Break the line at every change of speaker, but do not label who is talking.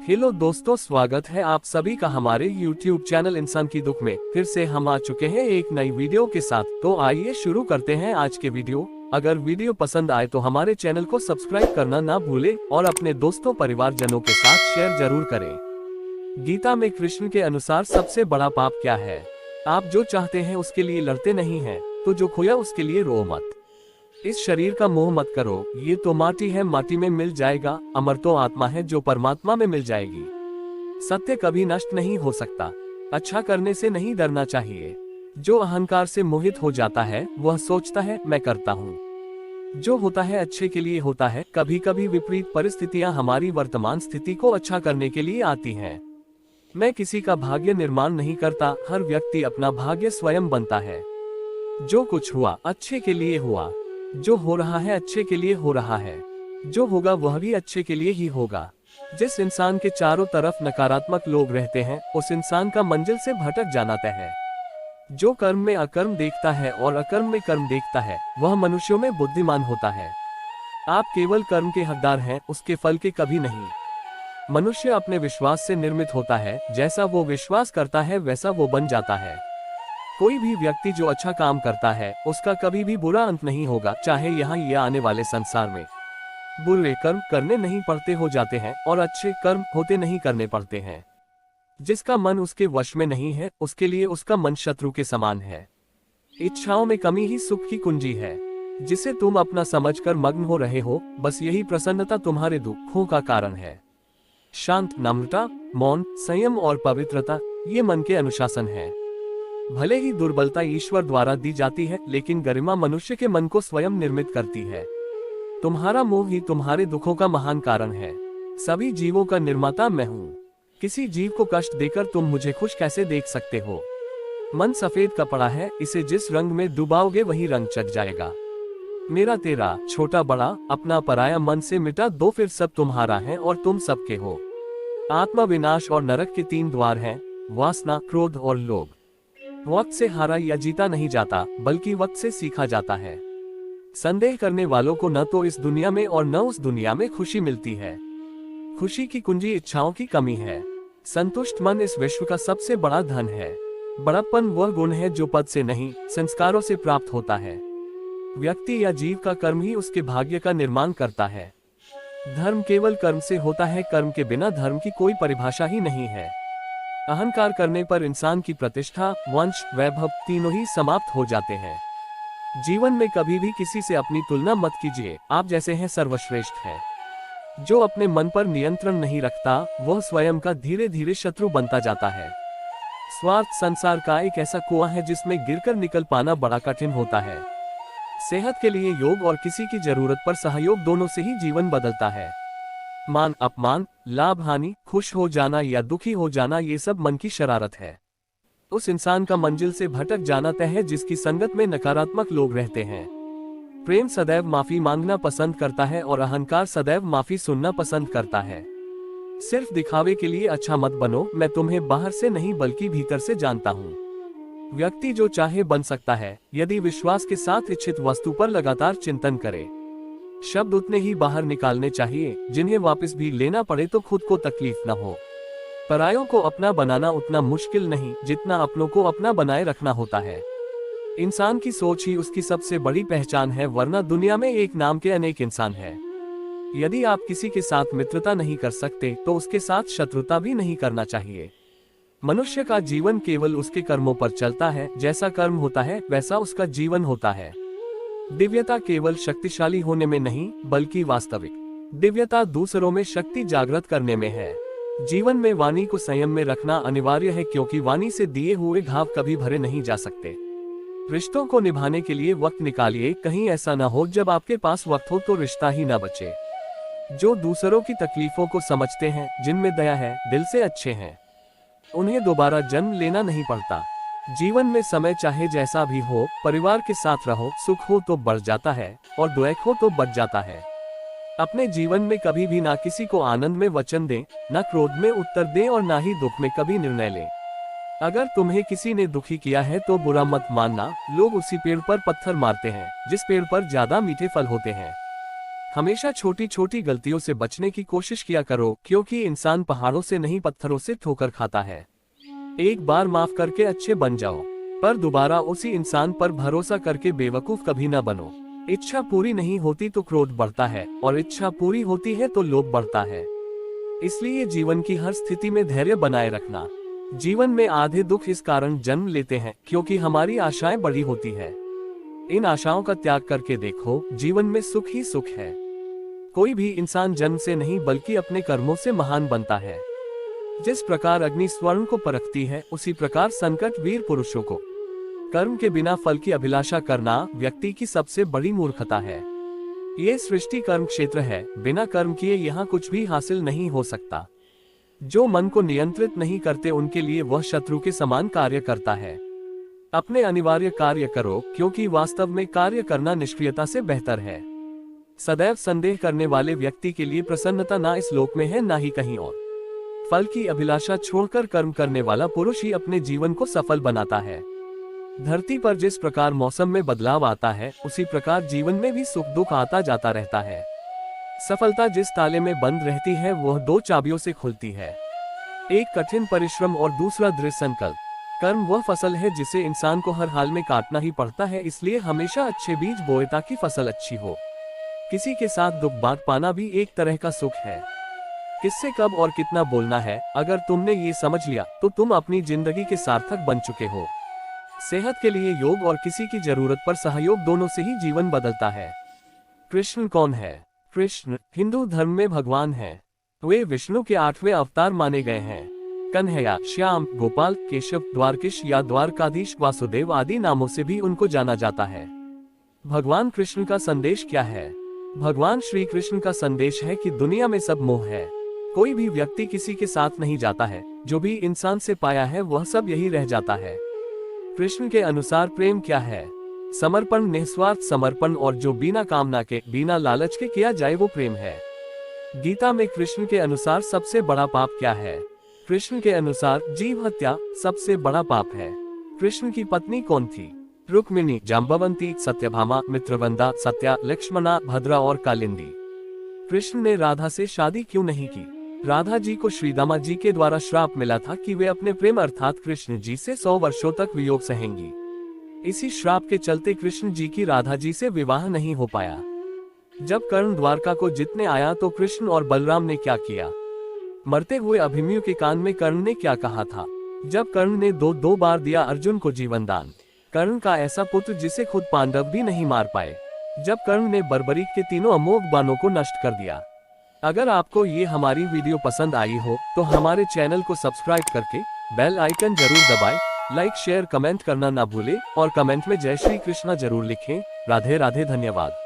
Hello दोस्तों, स्वागत है आप सभी का हमारे YouTube चैनल इंसान की दुख में। फिर से हम आ चुके हैं एक नई वीडियो के साथ। तो आइए शुरू करते हैं आज के वीडियो। अगर वीडियो पसंद आए तो हमारे चैनल को सब्सक्राइब करना ना भूले और अपने दोस्तों परिवारजनों के साथ शेयर जरूर करें। गीता में कृष्ण के अनुसार सबसे बड़ा पाप क्या है? आप जो चाहते हैं उसके लिए लड़ते नहीं हैं, तो जो खोया उसके लिए रो मत। इस शरीर का मोह मत करो, ये तो माटी है, माटी में मिल जाएगा। अमर तो आत्मा है जो परमात्मा में मिल जाएगी। सत्य कभी नष्ट नहीं हो सकता। अच्छा करने से नहीं डरना चाहिए। जो अहंकार से मोहित हो जाता है वह सोचता है मैं करता हूँ। जो होता है अच्छे के लिए होता है। कभी कभी विपरीत परिस्थितियां हमारी वर्तमान स्थिति को अच्छा करने के लिए आती हैं। मैं किसी का भाग्य निर्माण नहीं करता, हर व्यक्ति अपना भाग्य स्वयं बनता है। जो कुछ हुआ अच्छे के लिए हुआ। जो हो रहा है अच्छे के लिए हो रहा है। जो होगा वह भी अच्छे के लिए ही होगा। जिस इंसान के चारों तरफ नकारात्मक लोग रहते हैं उस इंसान का मंजिल से भटक जाना तय है। जो कर्म में अकर्म देखता है और अकर्म में कर्म देखता है वह मनुष्यों में बुद्धिमान होता है। आप केवल कर्म के हकदार हैं, उसके फल के कभी नहीं। मनुष्य अपने विश्वास से निर्मित होता है। जैसा वो विश्वास करता है वैसा वो बन जाता है। कोई भी व्यक्ति जो अच्छा काम करता है उसका कभी भी बुरा अंत नहीं होगा, चाहे यहाँ या आने वाले संसार में। बुरे कर्म करने नहीं पड़ते हो जाते हैं और अच्छे कर्म होते नहीं करने पड़ते हैं। जिसका मन उसके वश में नहीं है उसके लिए उसका मन शत्रु के समान है। इच्छाओं में कमी ही सुख की कुंजी है। जिसे तुम अपना समझकर मग्न हो रहे हो, बस यही प्रसन्नता तुम्हारे दुखों का कारण है। शांत, नम्रता, मौन, संयम और पवित्रता, ये मन के अनुशासन है। भले ही दुर्बलता ईश्वर द्वारा दी जाती है, लेकिन गरिमा मनुष्य के मन को स्वयं निर्मित करती है। तुम्हारा मोह ही तुम्हारे दुखों का महान कारण है। सभी जीवों का निर्माता मैं हूँ। किसी जीव को कष्ट देकर तुम मुझे खुश कैसे देख सकते हो? मन सफेद कपड़ा है, इसे जिस रंग में डुबाओगे वही रंग चढ़ जाएगा। मेरा तेरा, छोटा बड़ा, अपना पराया मन से मिटा दो, फिर सब तुम्हारा है और तुम सबके हो। आत्मा विनाश और नरक के 3 द्वार हैं, वासना, क्रोध और लोभ। वक्त से हारा या जीता नहीं जाता, बल्कि वक्त से सीखा जाता है। संदेह करने वालों को न तो इस दुनिया में और न उस दुनिया में खुशी मिलती है। खुशी की कुंजी इच्छाओं की कमी है। संतुष्ट मन इस विश्व का सबसे बड़ा धन है। बड़प्पन वह गुण है जो पद से नहीं, संस्कारों से प्राप्त होता है। व्यक्ति या जीव का कर्म ही उसके भाग्य का निर्माण करता है। धर्म केवल कर्म से होता है, कर्म के बिना धर्म की कोई परिभाषा ही नहीं है। अहंकार करने पर इंसान की प्रतिष्ठा, वंश, वैभव तीनों ही समाप्त हो जाते हैं। जीवन में कभी भी किसी से अपनी तुलना मत कीजिए, आप जैसे हैं सर्वश्रेष्ठ हैं। जो अपने मन पर नियंत्रण नहीं रखता वह स्वयं का धीरे धीरे शत्रु बनता जाता है। स्वार्थ संसार का एक ऐसा कुआं है जिसमें गिरकर निकल पाना बड़ा कठिन होता है। सेहत के लिए योग और किसी की जरूरत पर सहयोग, दोनों से ही जीवन बदलता है। मान अपमान, लाभ हानि, खुश हो जाना या दुखी हो जाना, ये सब मन की शरारत है। उस इंसान का मंजिल से भटक जाना तय है जिसकी संगत में नकारात्मक लोग रहते हैं। प्रेम सदैव माफी मांगना पसंद करता है और अहंकार सदैव माफी सुनना पसंद करता है। सिर्फ दिखावे के लिए अच्छा मत बनो, मैं तुम्हें बाहर से नहीं बल्कि भीतर से जानता हूँ। व्यक्ति जो चाहे बन सकता है, यदि विश्वास के साथ इच्छित वस्तु पर लगातार चिंतन करे। शब्द उतने ही बाहर निकालने चाहिए जिन्हें वापस भी लेना पड़े तो खुद को तकलीफ न हो। परायों को अपना बनाना उतना मुश्किल नहीं जितना अपनों को अपना बनाए रखना होता है। इंसान की सोच ही उसकी सबसे बड़ी पहचान है, वरना दुनिया में एक नाम के अनेक इंसान हैं। यदि आप किसी के साथ मित्रता नहीं कर सकते तो उसके साथ शत्रुता भी नहीं करना चाहिए। मनुष्य का जीवन केवल उसके कर्मों पर चलता है। जैसा कर्म होता है वैसा उसका जीवन होता है। दिव्यता केवल शक्तिशाली होने में नहीं बल्कि वास्तविक दिव्यता दूसरों में शक्ति जागृत करने में है। जीवन में वाणी को संयम में रखना अनिवार्य है, क्योंकि वाणी से दिए हुए घाव कभी भरे नहीं जा सकते। रिश्तों को निभाने के लिए वक्त निकालिए, कहीं ऐसा न हो जब आपके पास वक्त हो तो रिश्ता ही न बचे। जो दूसरों की तकलीफों को समझते हैं, जिनमें दया है, दिल से अच्छे हैं, उन्हें दोबारा जन्म लेना नहीं पड़ता। जीवन में समय चाहे जैसा भी हो, परिवार के साथ रहो, सुख हो तो बढ़ जाता है और दुख हो तो बच जाता है। अपने जीवन में कभी भी ना किसी को आनंद में वचन दें, ना क्रोध में उत्तर दें और ना ही दुख में कभी निर्णय लें। अगर तुम्हें किसी ने दुखी किया है तो बुरा मत मानना। लोग उसी पेड़ पर पत्थर मारते हैं जिस पेड़ पर ज्यादा मीठे फल होते हैं। हमेशा छोटी छोटी गलतियों से बचने की कोशिश किया करो, क्योंकि इंसान पहाड़ों से नहीं पत्थरों से ठोकर खाता है। एक बार माफ करके अच्छे बन जाओ, पर दोबारा उसी इंसान पर भरोसा करके बेवकूफ कभी न बनो। इच्छा पूरी नहीं होती तो क्रोध बढ़ता है, और इच्छा पूरी होती है तो लोभ बढ़ता है। इसलिए जीवन की हर स्थिति में धैर्य बनाए रखना। जीवन में आधे दुख इस कारण जन्म लेते हैं क्योंकि हमारी आशाएं बड़ी होती है। इन आशाओं का त्याग करके देखो, जीवन में सुख ही सुख है। कोई भी इंसान जन्म से नहीं बल्कि अपने कर्मों से महान बनता है। जिस प्रकार अग्नि स्वर्ण को परखती है, उसी प्रकार संकट वीर पुरुषों को। कर्म के बिना फल की अभिलाषा करना व्यक्ति की सबसे बड़ी मूर्खता है। ये सृष्टि कर्म क्षेत्र है, बिना कर्म किए यहाँ कुछ भी हासिल नहीं हो सकता। जो मन को नियंत्रित नहीं करते उनके लिए वह शत्रु के समान कार्य करता है। अपने अनिवार्य कार्य करो, क्योंकि वास्तव में कार्य करना निष्क्रियता से बेहतर है। सदैव संदेह करने वाले व्यक्ति के लिए प्रसन्नता ना इस लोक में है ना ही कहीं और। फल की अभिलाषा छोड़कर कर्म करने वाला पुरुष ही अपने जीवन को सफल बनाता है। धरती पर जिस प्रकार मौसम में बदलाव आता है, उसी प्रकार जीवन में भी सुख दुख आता जाता रहता है। सफलता जिस ताले में बंद रहती है वह दो चाबियों से खुलती है, एक कठिन परिश्रम और दूसरा दृढ़ संकल्प। कर्म वह फसल है जिसे इंसान को हर हाल में काटना ही पड़ता है, इसलिए हमेशा अच्छे बीज बोए ताकि फसल अच्छी हो। किसी के साथ दुख बांट पाना भी एक तरह का सुख है। किससे कब और कितना बोलना है, अगर तुमने ये समझ लिया तो तुम अपनी जिंदगी के सार्थक बन चुके हो। सेहत के लिए योग और किसी की जरूरत पर सहयोग, दोनों से ही जीवन बदलता है। कृष्ण कौन है? कृष्ण हिंदू धर्म में भगवान हैं। वे विष्णु के 8वें अवतार माने गए हैं। कन्हैया, श्याम, गोपाल, केशव, द्वारकीश या द्वारकाधीश, वासुदेव आदि नामों से भी उनको जाना जाता है। भगवान कृष्ण का संदेश क्या है? भगवान श्री कृष्ण का संदेश है कि दुनिया में सब मोह है। कोई भी व्यक्ति किसी के साथ नहीं जाता है, जो भी इंसान से पाया है वह सब यही रह जाता है। कृष्ण के अनुसार प्रेम क्या है? समर्पण, निस्वार्थ समर्पण, और जो बिना कामना के, बिना लालच के किया जाए वो प्रेम है। गीता में कृष्ण के अनुसार सबसे बड़ा पाप क्या है? कृष्ण के अनुसार जीव हत्या सबसे बड़ा पाप है। कृष्ण की पत्नी कौन थी? रुक्मिणी, जाम्बवंती, सत्यभामा, मित्रवंदा, सत्या, लक्ष्मणा, भद्रा और कालिंदी। कृष्ण ने राधा से शादी क्यों नहीं की? राधा जी को श्रीदामा जी के द्वारा श्राप मिला था कि वे अपने प्रेम अर्थात कृष्ण जी से 100 वर्षों तक वियोग सहेंगी। इसी श्राप के चलते कृष्ण जी की राधा जी से विवाह नहीं हो पाया। जब कर्ण द्वारका को जीतने आया तो कृष्ण और बलराम ने क्या किया? मरते हुए अभिमन्यु के कान में कर्ण ने क्या कहा था? जब कर्ण ने दो बार दिया अर्जुन को जीवन दान। कर्ण का ऐसा पुत्र जिसे खुद पांडव भी नहीं मार पाए। जब कर्ण ने बर्बरीक के तीनों अमोघ बाणों को नष्ट कर दिया। अगर आपको ये हमारी वीडियो पसंद आई हो तो हमारे चैनल को सब्सक्राइब करके बेल आइकन जरूर दबाएं। लाइक, शेयर, कमेंट करना ना भूलें और कमेंट में जय श्री कृष्णा जरूर लिखें। राधे राधे, धन्यवाद।